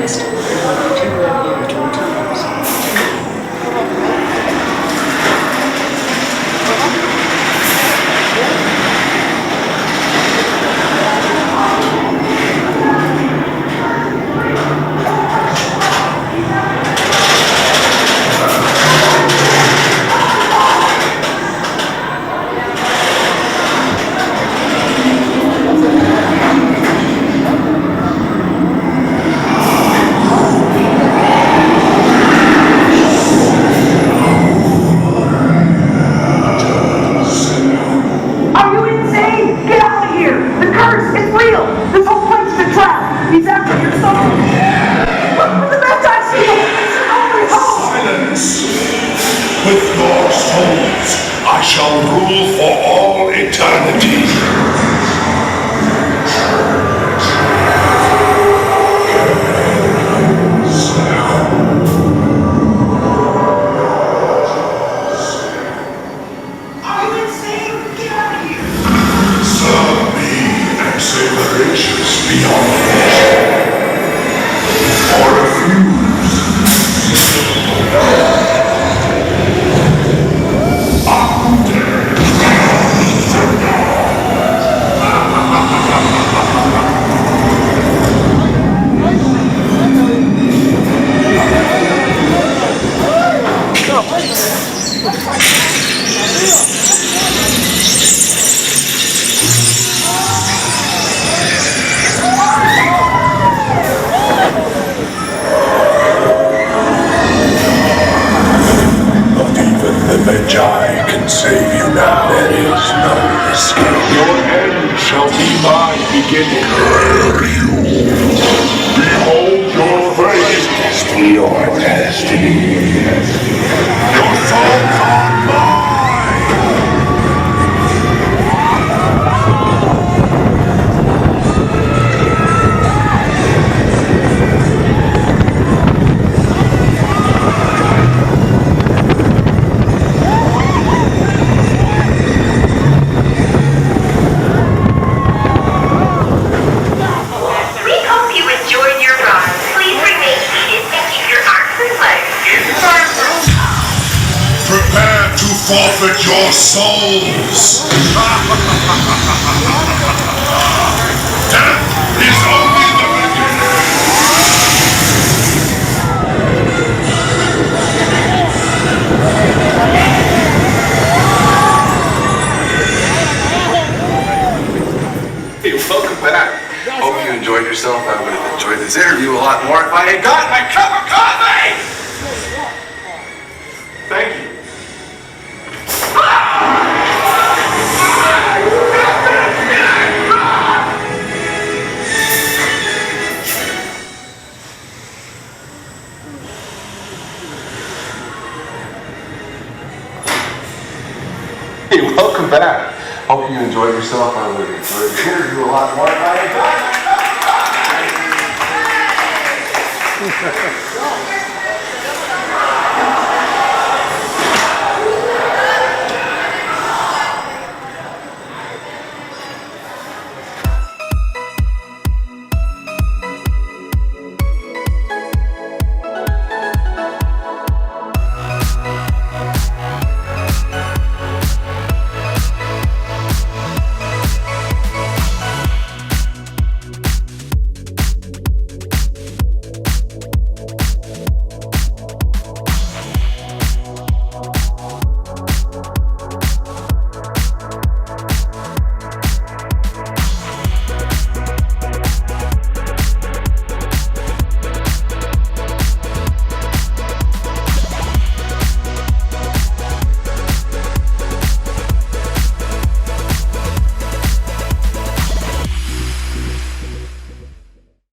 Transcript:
next, turn left here toward Tunnels. With your souls, I shall rule for all eternity. Are you insane? Get out of here! Serve me and save the riches beyond measure. Or refuse. I can save you now. There is no escape. Your end shall be my beginning. Curse you. Behold your fate. Your destiny. Your souls are mine. Prepare to forfeit your souls! Death is only the beginning! Hey, welcome back. Hope you enjoyed yourself. I would have enjoyed this interview a lot more if I had got my cup of coffee! Thank you. Hey, welcome back. Hope you enjoyed yourself. I would have enjoyed the interview a lot more if I had got my cup of coffee!